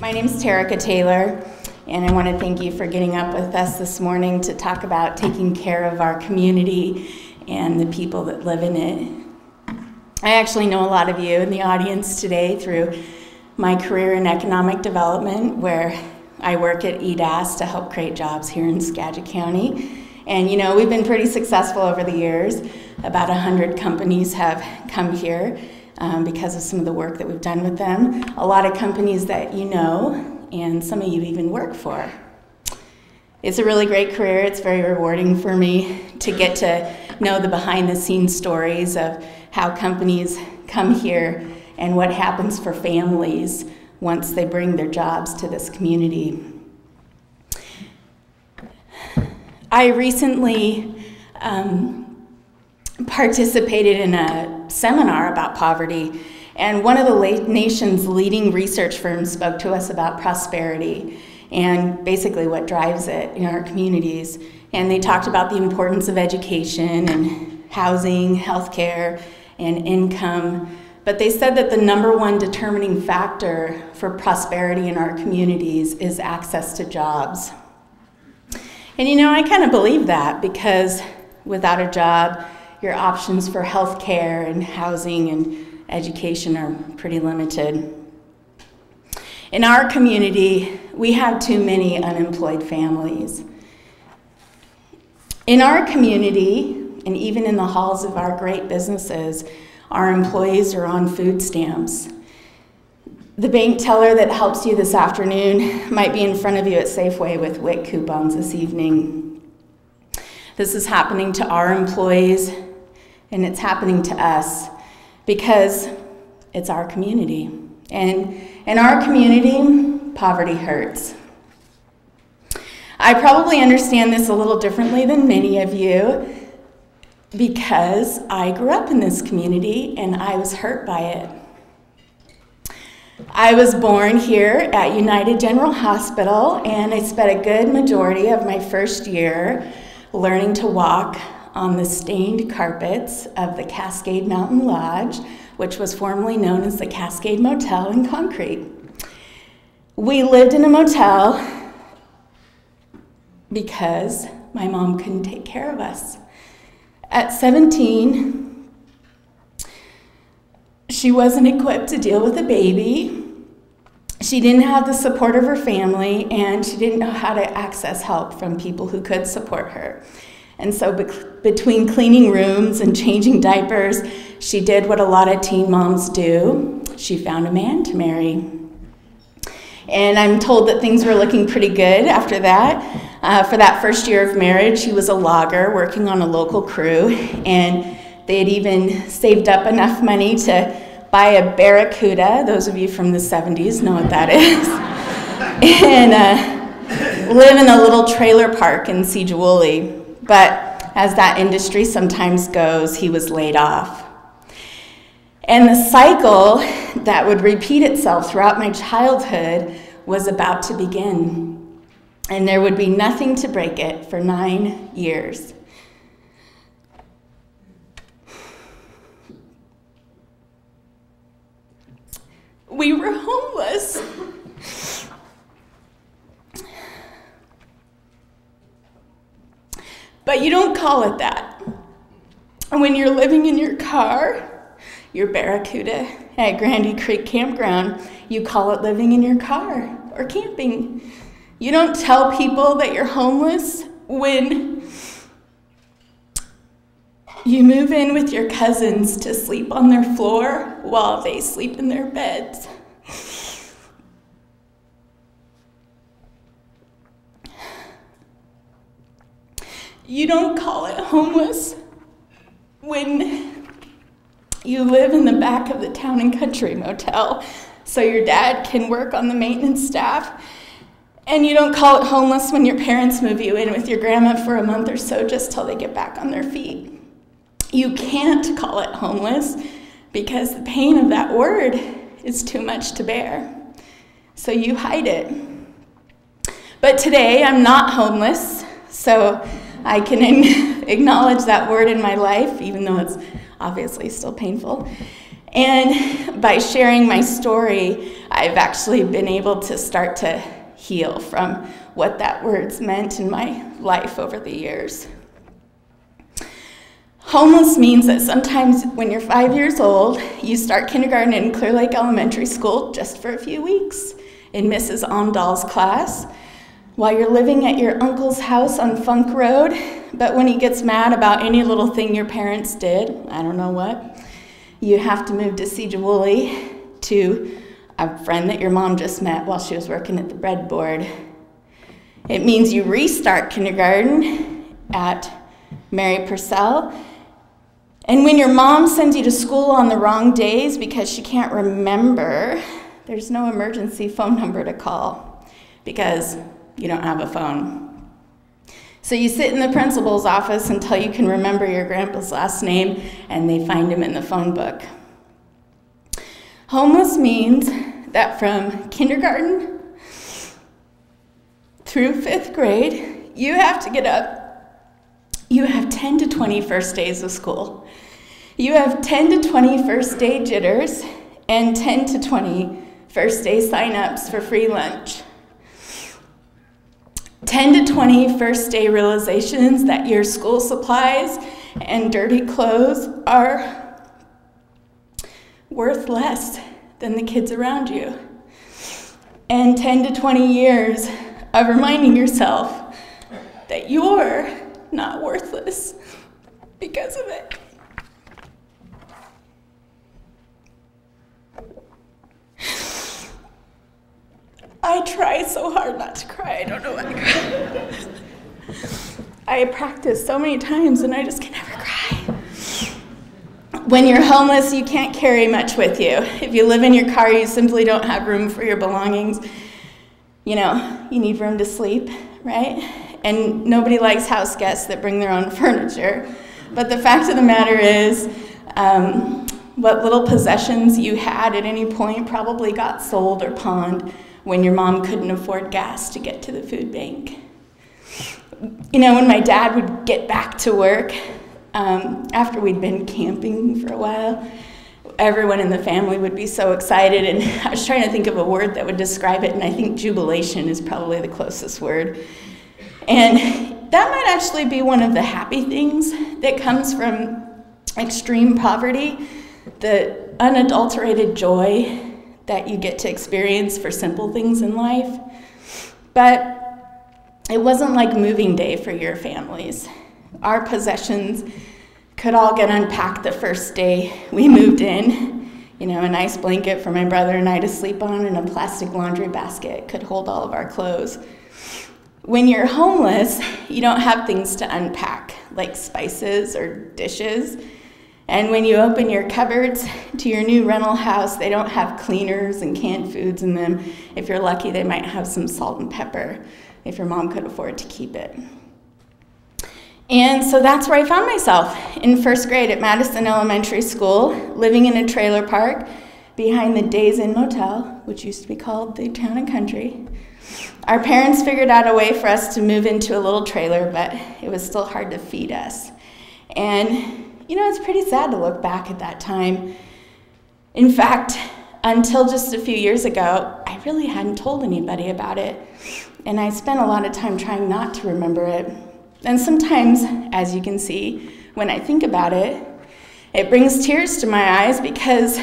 My name is Terica Taylor, and I want to thank you for getting up with us this morning to talk about taking care of our community and the people that live in it. I actually know a lot of you in the audience today through my career in economic development, where I work at EDAS to help create jobs here in Skagit County. And you know, we've been pretty successful over the years. About 100 companies have come here because of some of the work that we've done with them. A lot of companies that you know, and some of you even work for. It's a really great career. It's very rewarding for me to get to know the behind-the-scenes stories of how companies come here and what happens for families once they bring their jobs to this community. I recently participated in a seminar about poverty, and one of the nation's leading research firms spoke to us about prosperity and basically what drives it in our communities. And they talked about the importance of education and housing, healthcare, and income. But they said that the #1 determining factor for prosperity in our communities is access to jobs. And you know, I kind of believe that, because without a job, your options for health care and housing and education are pretty limited. In our community, we have too many unemployed families. In our community, and even in the halls of our great businesses, our employees are on food stamps. The bank teller that helps you this afternoon might be in front of you at Safeway with WIC coupons this evening. This is happening to our employees, and it's happening to us because it's our community. And in our community, poverty hurts. I probably understand this a little differently than many of you because I grew up in this community and I was hurt by it. I was born here at United General Hospital, and I spent a good majority of my first year learning to walk on the stained carpets of the Cascade Mountain Lodge, which was formerly known as the Cascade Motel in Concrete. We lived in a motel because my mom couldn't take care of us. At 17, she wasn't equipped to deal with a baby. She didn't have the support of her family, and she didn't know how to access help from people who could support her. And so between cleaning rooms and changing diapers, she did what a lot of teen moms do. She found a man to marry. And I'm told that things were looking pretty good after that. For that first year of marriage, he was a logger working on a local crew, and they had even saved up enough money to buy a Barracuda. Those of you from the 70s know what that is. And live in a little trailer park in Seejawoolly. But as that industry sometimes goes, he was laid off. And the cycle that would repeat itself throughout my childhood was about to begin. And there would be nothing to break it for 9 years. We were homeless. But you don't call it that. When you're living in your car, your Barracuda at Grandy Creek Campground, you call it living in your car or camping. You don't tell people that you're homeless when you move in with your cousins to sleep on their floor while they sleep in their beds. You don't call it homeless when you live in the back of the Town and Country Motel so your dad can work on the maintenance staff. And you don't call it homeless when your parents move you in with your grandma for a month or so just till they get back on their feet. You can't call it homeless because the pain of that word is too much to bear. So you hide it. But today I'm not homeless, so I can acknowledge that word in my life, even though it's obviously still painful. And by sharing my story, I've actually been able to start to heal from what that word's meant in my life over the years. Homeless means that sometimes when you're 5 years old, you start kindergarten in Clear Lake Elementary School just for a few weeks in Mrs. Omdahl's class, while you're living at your uncle's house on Funk Road, but when he gets mad about any little thing your parents did, I don't know what, you have to move to Sigiwuli to a friend that your mom just met while she was working at the breadboard. It means you restart kindergarten at Mary Purcell. And when your mom sends you to school on the wrong days because she can't remember, there's no emergency phone number to call because you don't have a phone. So you sit in the principal's office until you can remember your grandpa's last name and they find him in the phone book. Homeless means that from kindergarten through 5th grade, you have to get up. You have 10 to 20 first days of school. You have 10 to 20 first day jitters and 10 to 20 first day sign-ups for free lunch. 10 to 20 first day realizations that your school supplies and dirty clothes are worth less than the kids around you. And 10 to 20 years of reminding yourself that you're not worthless because of it. I try so hard not to cry. I don't know why I cry. I practice so many times and I just can never cry. When you're homeless, you can't carry much with you. If you live in your car, you simply don't have room for your belongings. You know, you need room to sleep, right? And nobody likes house guests that bring their own furniture. But the fact of the matter is, what little possessions you had at any point probably got sold or pawned when your mom couldn't afford gas to get to the food bank. You know, when my dad would get back to work, after we'd been camping for a while, everyone in the family would be so excited, and I was trying to think of a word that would describe it, and I think jubilation is probably the closest word. And that might actually be one of the happy things that comes from extreme poverty, the unadulterated joy that you get to experience for simple things in life. But it wasn't like moving day for your families. Our possessions could all get unpacked the first day we moved in. You know, a nice blanket for my brother and I to sleep on and a plastic laundry basket could hold all of our clothes. When you're homeless, you don't have things to unpack, like spices or dishes. And when you open your cupboards to your new rental house, they don't have cleaners and canned foods in them. If you're lucky, they might have some salt and pepper, if your mom could afford to keep it. And so that's where I found myself, in 1st grade at Madison Elementary School, living in a trailer park behind the Days Inn Motel, which used to be called the Town and Country. Our parents figured out a way for us to move into a little trailer, but it was still hard to feed us. And you know, it's pretty sad to look back at that time. In fact, until just a few years ago, I really hadn't told anybody about it. And I spent a lot of time trying not to remember it. And sometimes, as you can see, when I think about it, it brings tears to my eyes because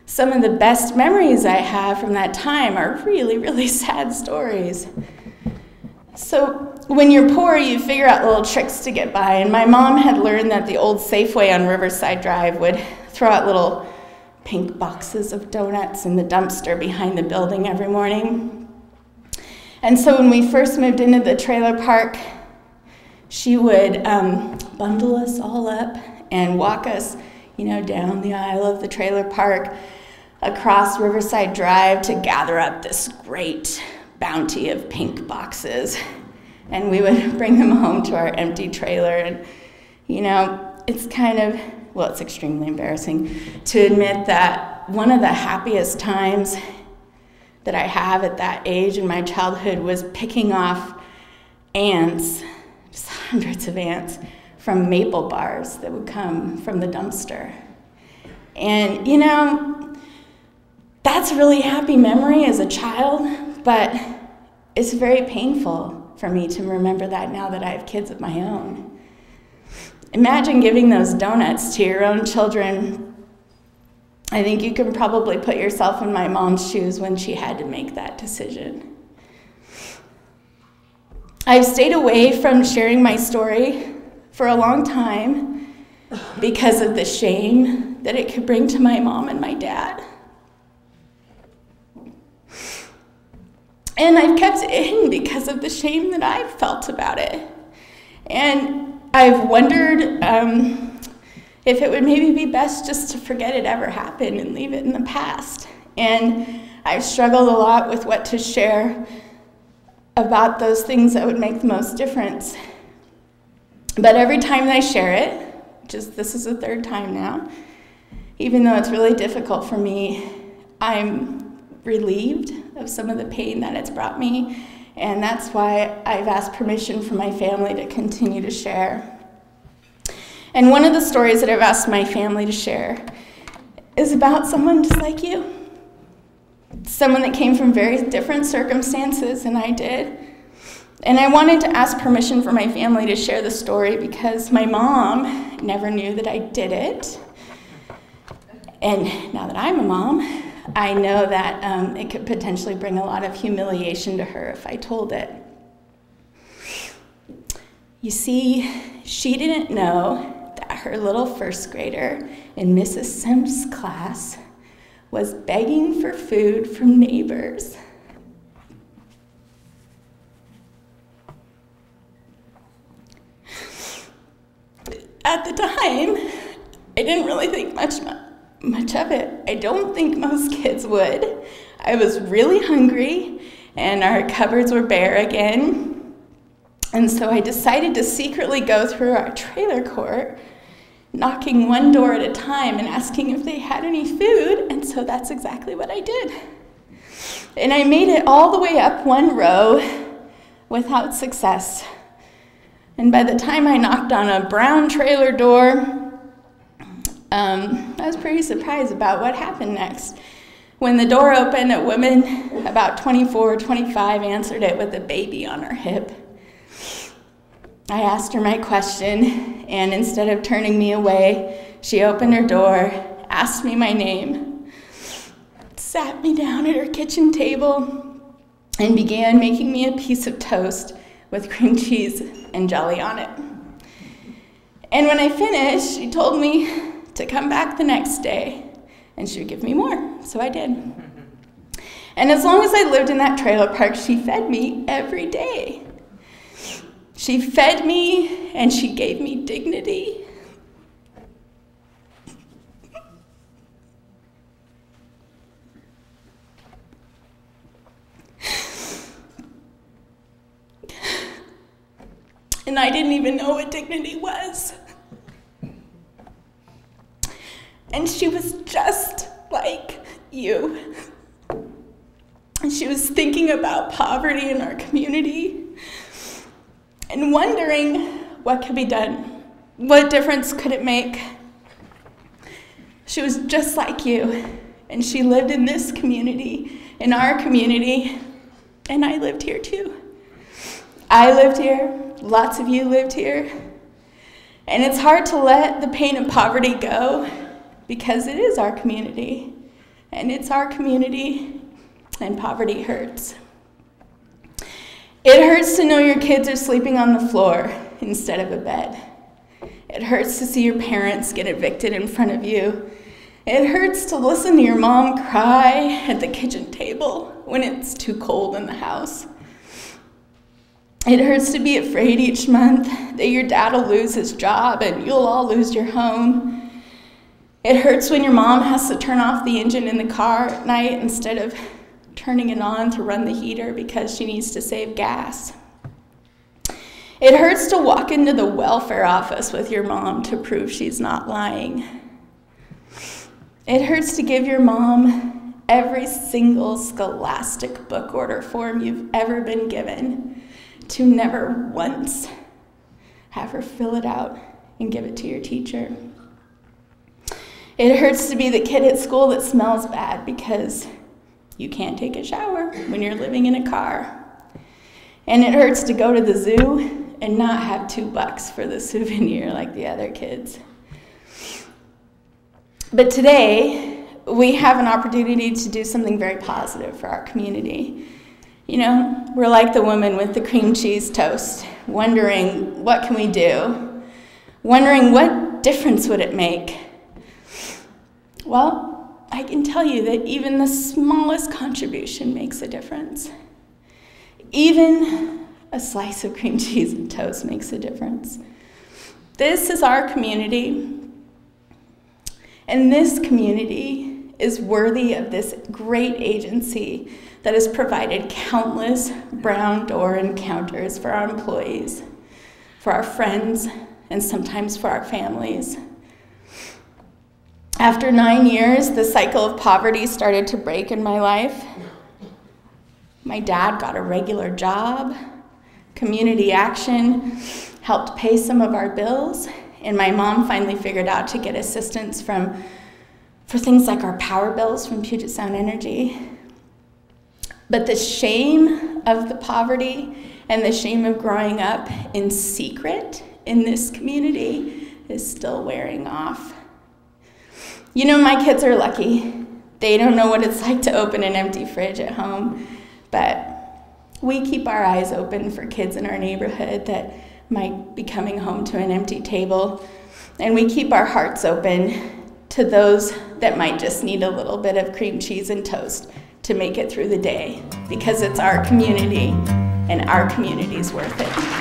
some of the best memories I have from that time are really, really sad stories. So when you're poor, you figure out little tricks to get by. And my mom had learned that the old Safeway on Riverside Drive would throw out little pink boxes of donuts in the dumpster behind the building every morning. And so when we first moved into the trailer park, she would bundle us all up and walk us, you know, down the aisle of the trailer park, across Riverside Drive to gather up this great bounty of pink boxes. And we would bring them home to our empty trailer. And, you know, it's kind of, well, it's extremely embarrassing to admit that one of the happiest times that I have at that age in my childhood was picking off ants, just hundreds of ants, from maple bars that would come from the dumpster. And, you know, That's a really happy memory as a child, but it's very painful for me to remember that now that I have kids of my own. Imagine giving those donuts to your own children. I think you can probably put yourself in my mom's shoes when she had to make that decision. I've stayed away from sharing my story for a long time because of the shame that it could bring to my mom and my dad. And I've kept it in because of the shame that I've felt about it. And I've wondered if it would maybe be best just to forget it ever happened and leave it in the past. And I've struggled a lot with what to share about those things that would make the most difference. But every time that I share it, this is the third time now, even though it's really difficult for me, I'm relieved of some of the pain that it's brought me, and that's why I've asked permission from my family to continue to share. And one of the stories that I've asked my family to share is about someone just like you. Someone that came from very different circumstances than I did. And I wanted to ask permission for my family to share the story because my mom never knew that I did it. And now that I'm a mom, I know that it could potentially bring a lot of humiliation to her if I told it. You see, she didn't know that her little first grader in Mrs. Sims' class was begging for food from neighbors. At the time, I didn't really think much of it. I don't think most kids would. I was really hungry, and our cupboards were bare again. And so I decided to secretly go through our trailer court, knocking one door at a time and asking if they had any food, and so that's exactly what I did. And I made it all the way up one row without success. And by the time I knocked on a brown trailer door, I was pretty surprised about what happened next. When the door opened, a woman about 24 or 25 answered it with a baby on her hip. I asked her my question, and instead of turning me away, she opened her door, asked me my name, sat me down at her kitchen table, and began making me a piece of toast with cream cheese and jelly on it. And when I finished, she told me to come back the next day, and she would give me more, so I did. And as long as I lived in that trailer park, she fed me every day. She fed me, and she gave me dignity. And I didn't even know what dignity was. And she was just like you. And she was thinking about poverty in our community and wondering what could be done. What difference could it make? She was just like you, and she lived in this community, in our community, and I lived here too. I lived here, lots of you lived here, and it's hard to let the pain of poverty go because it is our community, and it's our community, and poverty hurts. It hurts to know your kids are sleeping on the floor instead of a bed. It hurts to see your parents get evicted in front of you. It hurts to listen to your mom cry at the kitchen table when it's too cold in the house. It hurts to be afraid each month that your dad will lose his job and you'll all lose your home. It hurts when your mom has to turn off the engine in the car at night instead of turning it on to run the heater because she needs to save gas. It hurts to walk into the welfare office with your mom to prove she's not lying. It hurts to give your mom every single scholastic book order form you've ever been given, to never once have her fill it out and give it to your teacher. It hurts to be the kid at school that smells bad because you can't take a shower when you're living in a car. And it hurts to go to the zoo and not have $2 for the souvenir like the other kids. But today, we have an opportunity to do something very positive for our community. You know, we're like the woman with the cream cheese toast, wondering what can we do? Wondering what difference would it make? Well, I can tell you that even the smallest contribution makes a difference. Even a slice of cream cheese and toast makes a difference. This is our community, and this community is worthy of this great agency that has provided countless Brown Door encounters for our employees, for our friends, and sometimes for our families. After 9 years, the cycle of poverty started to break in my life. My dad got a regular job. Community action helped pay some of our bills, and my mom finally figured out to get assistance for things like our power bills from Puget Sound Energy. But the shame of the poverty and the shame of growing up in secret in this community is still wearing off. You know, my kids are lucky. They don't know what it's like to open an empty fridge at home, but we keep our eyes open for kids in our neighborhood that might be coming home to an empty table, and we keep our hearts open to those that might just need a little bit of cream cheese and toast to make it through the day, because it's our community, and our community's worth it.